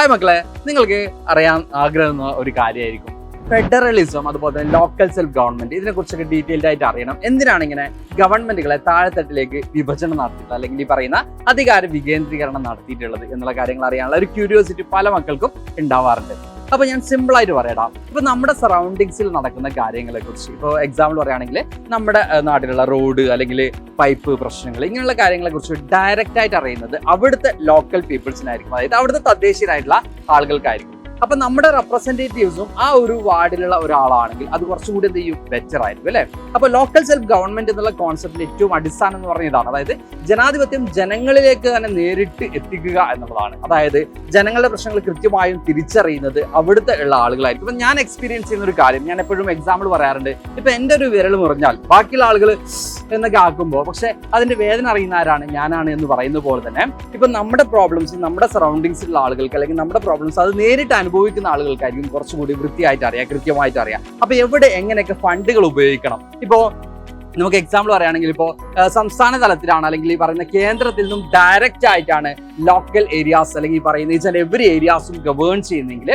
Hi മക്കളെ, നിങ്ങൾക്ക് അറിയാൻ ആഗ്രഹമുള്ള ഒരു കാര്യമായിരിക്കും ഫെഡറലിസം, അതുപോലെ തന്നെ ലോക്കൽ സെൽഫ് ഗവൺമെന്റ്. ഇതിനെ കുറിച്ചൊക്കെ ഡീറ്റെയിൽഡ് ആയിട്ട് അറിയണം. എന്തിനാണ് ഇങ്ങനെ ഗവൺമെന്റുകളെ താഴെത്തട്ടിലേക്ക് വിഭജനം നടത്തിയിട്ടുള്ളത്, അല്ലെങ്കിൽ ഈ പറയുന്ന അധികാര വികേന്ദ്രീകരണം നടത്തിയിട്ടുള്ളത് എന്നുള്ള കാര്യങ്ങൾ അറിയാനുള്ള ഒരു ക്യൂരിയോസിറ്റി പല മക്കൾക്കും ഉണ്ടാവാറുണ്ട്. അപ്പൊ ഞാൻ സിമ്പിൾ ആയിട്ട് പറയാം. ഇപ്പൊ നമ്മുടെ സറൗണ്ടിങ്സിൽ നടക്കുന്ന കാര്യങ്ങളെ കുറിച്ച് ഇപ്പോൾ എക്സാമ്പിൾ പറയുകയാണെങ്കിൽ നമ്മുടെ നാട്ടിലുള്ള റോഡ് അല്ലെങ്കിൽ പൈപ്പ് പ്രശ്നങ്ങൾ, ഇങ്ങനെയുള്ള കാര്യങ്ങളെ കുറിച്ച് ഡയറക്റ്റ് ആയിട്ട് അറിയുന്നത് അവിടുത്തെ ലോക്കൽ പീപ്പിൾസിനായിരിക്കും, അതായത് അവിടുത്തെ തദ്ദേശീയരായിട്ടുള്ള ആളുകൾക്കായിരിക്കും. അപ്പൊ നമ്മുടെ റെപ്രസെന്റേറ്റീവ്സും ആ ഒരു വാർഡിലുള്ള ഒരാളാണെങ്കിൽ അത് കുറച്ചുകൂടി എന്ത് ചെയ്യും, ബെറ്റർ ആയിരിക്കും അല്ലെ. അപ്പൊ ലോക്കൽ സെൽഫ് ഗവൺമെന്റ് എന്നുള്ള കോൺസെപ്റ്റിന്റെ ഏറ്റവും അടിസ്ഥാനം എന്ന് പറഞ്ഞ ഇതാണ്. അതായത് ജനാധിപത്യം ജനങ്ങളിലേക്ക് തന്നെ നേരിട്ട് എത്തിക്കുക എന്നുള്ളതാണ്. അതായത് ജനങ്ങളുടെ പ്രശ്നങ്ങൾ കൃത്യമായും തിരിച്ചറിയുന്നത് അവിടുത്തെ ഉള്ള ആളുകളായിരിക്കും. ഇപ്പൊ ഞാൻ എക്സ്പീരിയൻസ് ചെയ്യുന്ന ഒരു കാര്യം, ഞാൻ എപ്പോഴും എക്സാമ്പിൾ പറയാറുണ്ട്. ഇപ്പൊ എന്റെ ഒരു വിരൽ മുറിഞ്ഞാൽ ബാക്കിയുള്ള ആളുകൾ എന്നൊക്കെ ആക്കുമ്പോൾ പക്ഷെ അതിന്റെ വേദന അറിയുന്ന ആരാണ്? ഞാനാണ് എന്ന് പറയുന്ന പോലെ തന്നെ ഇപ്പൊ നമ്മുടെ പ്രോബ്ലംസ് നമ്മുടെ സറൗണ്ടിങ്സിലുള്ള ആളുകൾക്ക്, അല്ലെങ്കിൽ നമ്മുടെ പ്രോബ്ലംസ് അത് നേരിട്ട് അനുഭവിക്കുന്ന ആളുകൾക്കായിരിക്കും കുറച്ചുകൂടി വൃത്തിയായിട്ട് അറിയാം, കൃത്യമായിട്ട് അറിയാം. അപ്പൊ എവിടെ എങ്ങനെയൊക്കെ ഫണ്ടുകൾ ഉപയോഗിക്കണം. ഇപ്പോ നമുക്ക് എക്സാമ്പിൾ പറയുകയാണെങ്കിൽ ഇപ്പോൾ സംസ്ഥാന തലത്തിലാണ്, അല്ലെങ്കിൽ ഈ പറയുന്ന കേന്ദ്രത്തിൽ നിന്നും ഡയറക്റ്റ് ആയിട്ടാണ് ലോക്കൽ ഏരിയാസ്, അല്ലെങ്കിൽ ഈ പറയുന്ന ഈച്ച് ആൻഡ് എവറി ഏരിയാസും ഗവേൺ ചെയ്യുന്നെങ്കിൽ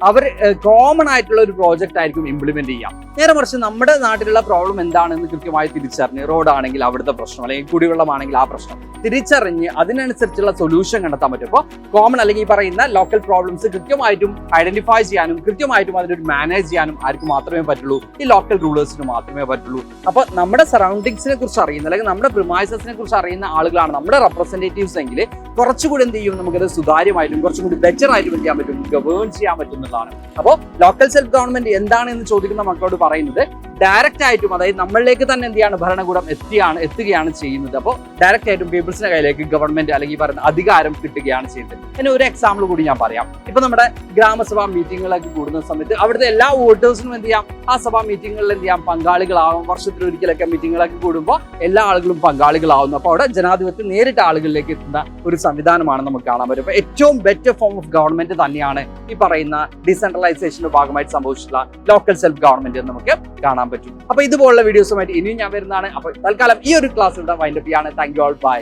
അവർ കോമൺ ആയിട്ടുള്ള ഒരു പ്രോജക്റ്റ് ആയിരിക്കും ഇംപ്ലിമെന്റ് ചെയ്യാം. നേരെ മറിച്ച് നമ്മുടെ നാട്ടിലുള്ള പ്രോബ്ലം എന്താണെന്ന് കൃത്യമായി തിരിച്ചറിഞ്ഞ്, റോഡാണെങ്കിൽ അവിടുത്തെ പ്രശ്നം, അല്ലെങ്കിൽ കുടിവെള്ളമാണെങ്കിൽ ആ പ്രശ്നം തിരിച്ചറിഞ്ഞ് അതിനനുസരിച്ചുള്ള സൊല്യൂഷൻ കണ്ടെത്താൻ പറ്റും. അപ്പോൾ കോമൺ അല്ലെങ്കിൽ ഈ പറയുന്ന ലോക്കൽ പ്രോബ്ലംസ് കൃത്യമായിട്ടും ഐഡന്റിഫൈ ചെയ്യാനും കൃത്യമായിട്ടും അതിനൊരു മാനേജ് ചെയ്യാനും ആർക്ക് മാത്രമേ പറ്റുള്ളൂ? ഈ ലോക്കൽ റൂളേഴ്സിന് മാത്രമേ പറ്റുള്ളൂ. അപ്പോൾ നമ്മുടെ സറൗണ്ടിങ്സിനെ കുറിച്ച് അറിയുന്ന, അല്ലെങ്കിൽ നമ്മുടെ പ്രിമൈസസിനെ കുറിച്ച് അറിയുന്ന ആളുകളാണ് നമ്മുടെ റെപ്രസെന്റേറ്റീവ്സ് എങ്കിൽ കുറച്ചുകൂടി എന്ത് ചെയ്യും, നമുക്കത് സുതാര്യമായിട്ടും കുറച്ചുകൂടി ബെറ്റർ ആയിട്ടും എന്ത് ചെയ്യാൻ പറ്റും, ഗവേൺ ചെയ്യാൻ പറ്റുന്നതാണ്. അപ്പോൾ ലോക്കൽ സെൽഫ് ഗവൺമെന്റ് എന്താണ് എന്ന് ചോദിക്കുന്ന മക്കളോട് പറയുന്നത് ഡയറക്റ്റ് ആയിട്ടും, അതായത് നമ്മളിലേക്ക് തന്നെ എന്ത് ചെയ്യാണ്, ഭരണകൂടം എത്തുകയാണ് ചെയ്യുന്നത്. അപ്പോൾ ഡയറക്റ്റ് ആയിട്ടും പീപ്പിൾസിന്റെ കയ്യിലേക്ക് ഗവൺമെന്റ് അല്ലെങ്കിൽ പറയുന്ന അധികാരം കിട്ടുകയാണ് ചെയ്യുന്നത്. ഇനി ഒരു എക്സാമ്പിൾ കൂടി ഞാൻ പറയാം. ഇപ്പൊ നമ്മുടെ ഗ്രാമസഭാ മീറ്റിങ്ങുകളൊക്കെ കൂടുന്ന സമയത്ത് അവിടുത്തെ എല്ലാ വോട്ടേഴ്സിനും എന്ത് ചെയ്യാം, ആ സഭാ മീറ്റിങ്ങുകളിൽ എന്ത് ചെയ്യാം, പങ്കാളികളാവും. വർഷത്തിലൊരിക്കലൊക്കെ മീറ്റിങ്ങുകളൊക്കെ കൂടുമ്പോൾ എല്ലാ ആളുകളും പങ്കാളികളാവുന്നു. അപ്പോൾ അവിടെ ജനാധിപത്യം നേരിട്ട് ആളുകളിലേക്ക് എത്തുന്ന ഒരു സംവിധാനമാണ് നമുക്ക് കാണാൻ പറ്റും. അപ്പോൾ ഏറ്റവും ബെറ്റർ ഫോം ഓഫ് ഗവൺമെന്റ് തന്നെയാണ് ഈ പറയുന്ന ഡീസെൻട്രലൈസേഷന്റെ ഭാഗമായിട്ട് സംഭവിച്ചിട്ടുള്ള ലോക്കൽ സെൽഫ് ഗവൺമെന്റ് എന്ന് നമുക്ക് കാണാൻ പറ്റും. അപ്പൊ ഇതുപോലുള്ള വീഡിയോസുമായിട്ട് ഇനിയും ഞാൻ വരുന്നതാണ്. അപ്പോൾ തൽക്കാലം ഈ ഒരു ക്ലാസ് ഇവിടെ വൈൻഡപ്പ് ചെയ്യാണ്. Thank you all, by.